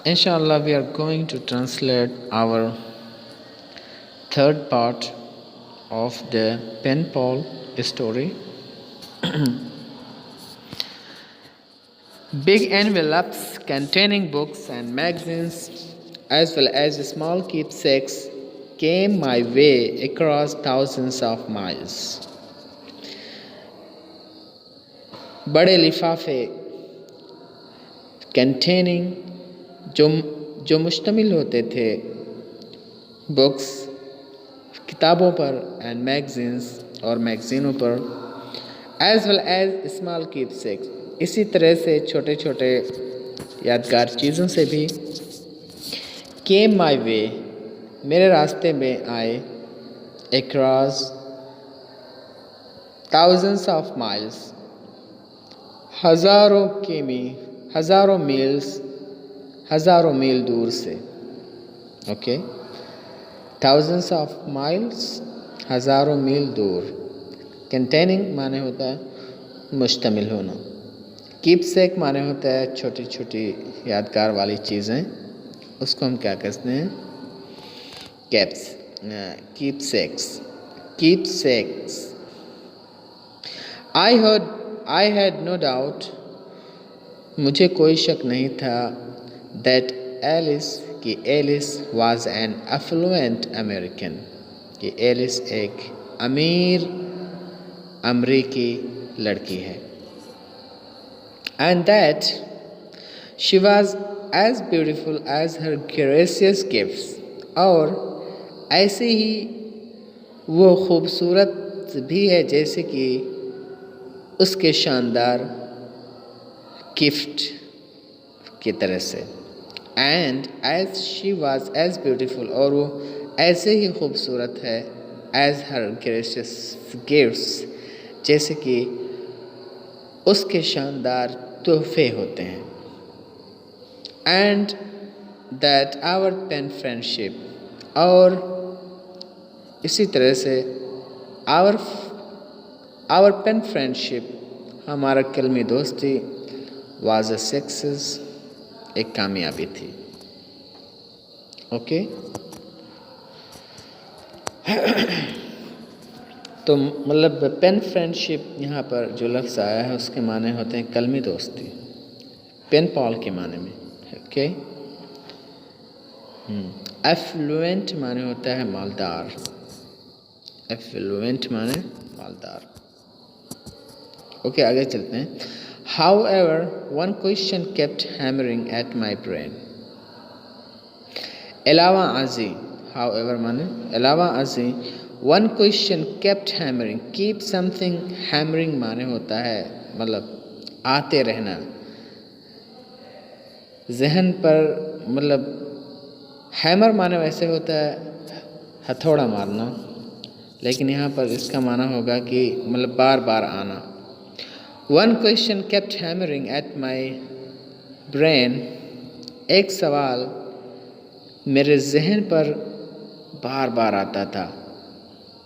Inshallah, we are going to translate our third part of the pen pal story. Big envelopes containing books and magazines, as well as small keepsakes, came my way across thousands of miles. बड़े लिफाफे containing जो जो मुश्तमिल होते थे books किताबों पर and magazines और मैगजीनों पर एज वेल एज स्मॉल कीपसेक्स, इसी तरह से छोटे छोटे यादगार चीज़ों से भी केम माई वे, मेरे रास्ते में आए अक्रॉस थाउजेंड्स ऑफ माइल्स, हज़ारों मील दूर से. ओके, थाउजेंड्स ऑफ माइल्स, हज़ारों मील दूर. कंटेनिंग माने होता है मुश्तमिल होना. कीपसेक माने होता है छोटी छोटी यादगार वाली चीज़ें, उसको हम क्या कहते हैं? कीपसेक्स. I had no doubt, मुझे कोई शक नहीं था, that Alice was an affluent American, कि एलिस एक अमीर अमरीकी लड़की है. And that she was as beautiful as her gracious gifts, और ऐसे ही वो खूबसूरत भी है जैसे कि उसके शानदार गिफ्ट की तरह से. And as she was as beautiful, और वो ऐसे ही खूबसूरत है एज हर ग्रेशियस गिफ्ट्स, जैसे कि उसके शानदार तोहफे होते हैं. And that our pen friendship, और इसी तरह से आवर पेन फ्रेंडशिप, हमारा कलमी दोस्ती, वाज अ सक्सेस, एक कामयाबी थी. ओके, तो मतलब पेन फ्रेंडशिप यहाँ पर जो लफ्ज़ आया है उसके माने होते हैं कलमी दोस्ती, पेन पॉल के माने में. ओके, एफ्लुएंट माने होता है मालदार. एफ्लुएंट माने मालदार. ओके, आगे चलते हैं. However, one question kept hammering at my brain. अलावा आजी, however माने अलावा आजी, one question kept hammering. Keep something hammering माने होता है मतलब आते रहना, जहन पर, मतलब हैमर माने वैसे होता है हथौड़ा मारना, लेकिन यहाँ पर इसका माना होगा कि मतलब बार बार आना. One question kept hammering at my brain. एक सवाल मेरे जहन पर बार बार आता था,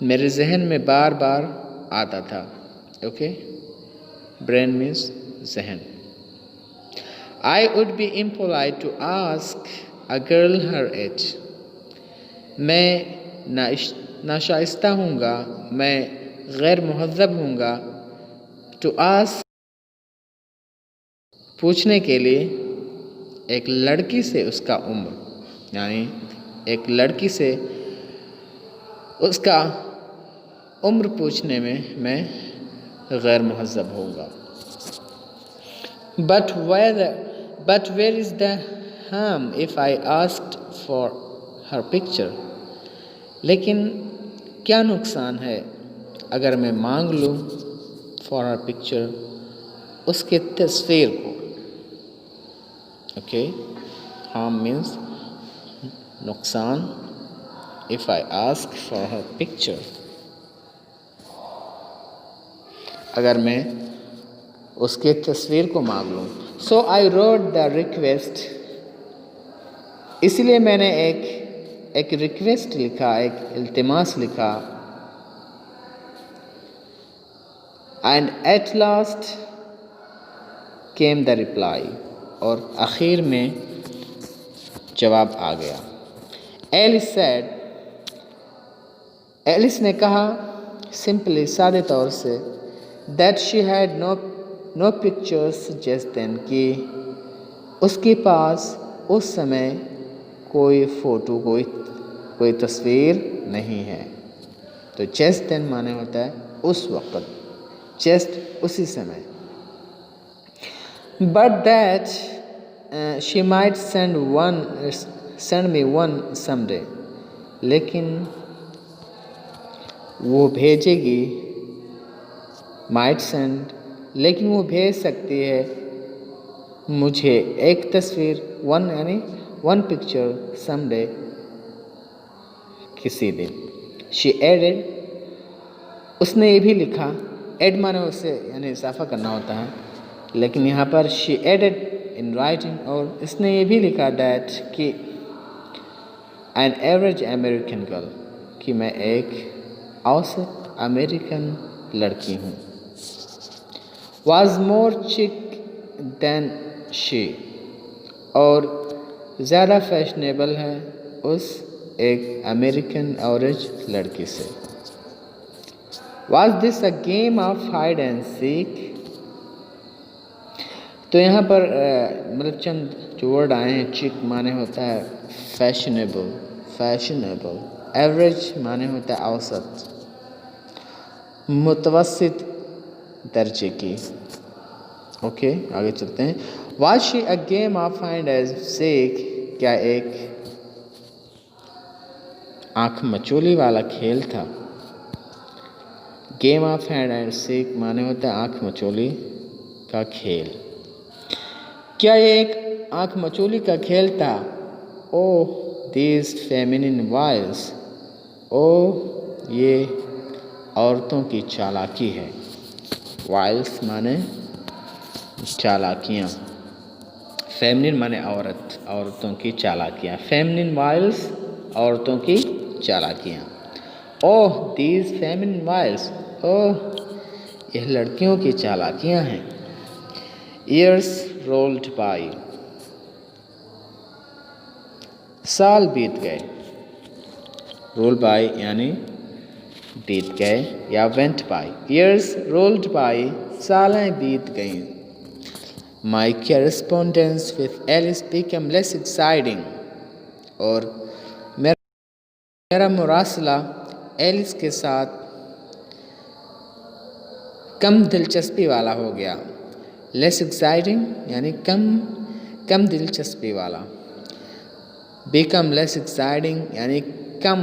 मेरे जहन में बार बार आता था. ओके, ब्रेन मीन्स जहन. I would be impolite to ask a girl her age. मैं नाशाइस्ता हूँगा, मैं गैर मुहज़्ज़ब हूँगा, टू आस्क, पूछने के लिए एक लड़की से उसका उम्र, यानी एक लड़की से उसका उम्र पूछने में मैं गैर मुहज़्ज़ब होऊंगा. But where is the harm if I asked for her picture? लेकिन क्या नुकसान है अगर मैं मांग लूँ for her picture, उसके तस्वीर को. ओके, harm means नुकसान. if I ask for her picture, अगर मैं उसके तस्वीर को मांग लूँ. So I wrote the request, इसलिए मैंने एक रिक्वेस्ट लिखा, एक इल्तिमास लिखा. And at last came the reply, और आखिर में जवाब आ गया। एलिस ने कहा सिंपली, सादे तौर से, that she had no pictures just then, कि उसके पास उस समय कोई फ़ोटो, कोई तस्वीर नहीं है। तो जस्ट देन माने होता है उस वक़्त, जस्ट उसी समय। But that she might send me one someday, लेकिन वो भेजेगी, माइट सेंड, लेकिन वो भेज सकती है मुझे एक तस्वीर, वन यानी वन पिक्चर, समडे, किसी दिन। शी एडेड, उसने ये भी लिखा, एड माने उसे यानी इजाफा करना होता है, लेकिन यहाँ पर शी एडेड इन राइटिंग, और इसने ये भी लिखा दैट कि एन एवरेज अमेरिकन गर्ल, कि मैं एक औसत अमेरिकन लड़की हूँ। वॉज मोर चिक देन शी, और ज़्यादा फैशनेबल है उस एक अमेरिकन एवरेज लड़की से। Was this a game of hide and seek, तो यहाँ पर मतलब चंद जो वर्ड आए हैं, चिक माने होता है फैशनेबल, एवरेज माने होता है औसत, मुतवस्सित दर्जे की। ओके, आगे चलते हैं। Was she a game of hide and seek, क्या एक आँख मचोली वाला खेल था। Game of hide and seek माने होता है आँख मचोली का खेल। क्या ये एक आँख मचोली का खेल था? ओह दीज फेमिनिन वाइल्स, ओह ये औरतों की चालाकी है। वाइल्स माने चालाकियाँ, फेमिनिन माने औरत, औरतों की चालाकियाँ। फेमिनिन वाइल्स, औरतों की चालाकियाँ। ओह दीज फेमिनिन वाइल्स, ओह यह लड़कियों की चालाकियाँ हैं। ईयर्स रोल्ड बाई, साल बीत गए। रोल बाई यानी बीत गए या went by. Years rolled by, सालें बीत गईं। My correspondence with Alice become less exciting, और मेरा मुरासला एलिस के साथ कम दिलचस्पी वाला हो गया। लेस एक्साइटिंग यानी कम दिलचस्पी वाला। बिकम लेस एक्साइटिंग यानी कम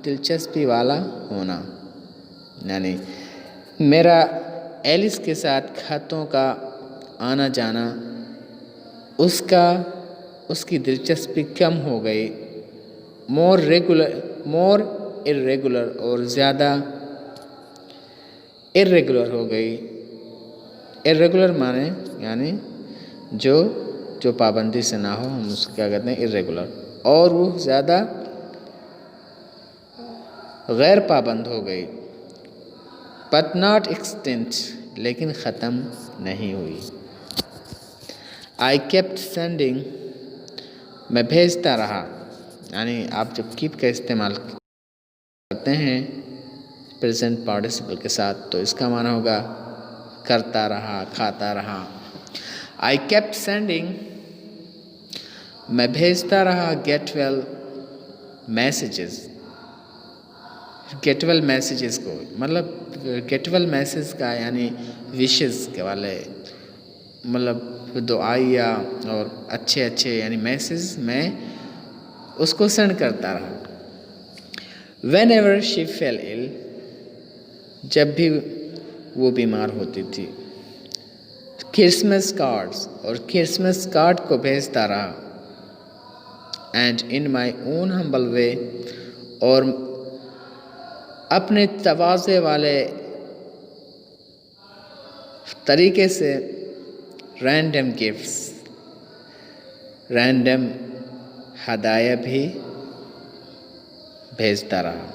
दिलचस्पी वाला होना। यानी मेरा एलिस के साथ खतों का आना जाना, उसकी दिलचस्पी कम हो गई। मोर इरेगुलर, और ज़्यादा इरेगुलर हो गई। इरेगुलर माने यानी जो पाबंदी से ना हो, हम उसको क्या कहते हैं, इरेगुलर। और वो ज़्यादा गैर पाबंद हो गई। बट नॉट एक्सटेंट, लेकिन ख़त्म नहीं हुई। आई केप्ट सेंडिंग, मैं भेजता रहा। यानी आप जब कीप का इस्तेमाल करते हैं प्रेजेंट पार्टिसिपल के साथ, तो इसका माना होगा करता रहा, खाता रहा। आई केप्ट सेंडिंग, मैं भेजता रहा get well messages. Get well messages को मतलब गेट वेल मैसेज का यानी विशेस के वाले, मतलब दुआइया और अच्छे यानी मैसेज मैं उसको सेंड करता रहा। Whenever she fell ill, जब भी वो बीमार होती थी। क्रिसमस कार्ड्स, और क्रिसमस कार्ड को भेजता रहा। And in my own humble way, और अपने तवाज़े वाले तरीके से रैंडम गिफ्ट्स, रैंडम हदाया भी भेजता रहा।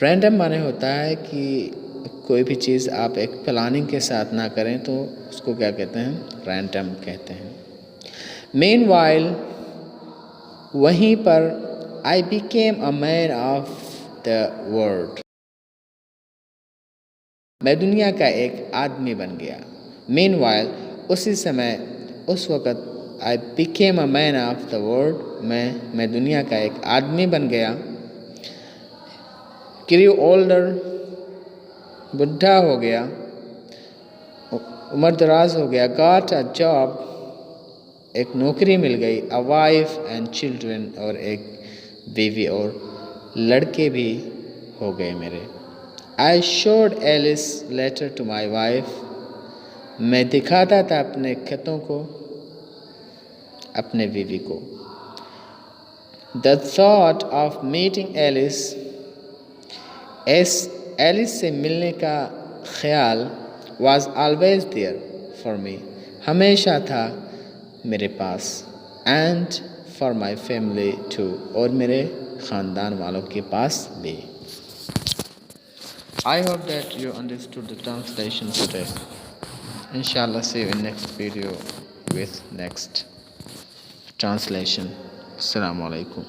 रैंडम माने होता है कि कोई भी चीज़ आप एक प्लानिंग के साथ ना करें तो उसको क्या कहते हैं, रैंडम कहते हैं। मीनवाइल, वहीं पर I became a man of the world. मैं दुनिया का एक आदमी बन गया। Meanwhile, उसी समय उस वक़्त I became a man of the world. मैं दुनिया का एक आदमी बन गया। Grew older, बुढ़ा हो गया, उम्र दराज हो गया। Got a job, एक नौकरी मिल गई। A wife and children, और एक बीवी और लड़के भी हो गए मेरे। I showed Alice letter to my wife. मैं दिखाता था अपने खतों को अपने बीवी को। The thought of meeting Alice, Alice से मिलने का ख्याल was always there for me, हमेशा था मेरे पास। And for my family too, और मेरे ख़ानदान वालों के पास भी। I hope that you understood the translation today. Inshallah, see you in next video with next translation. Assalamu alaikum.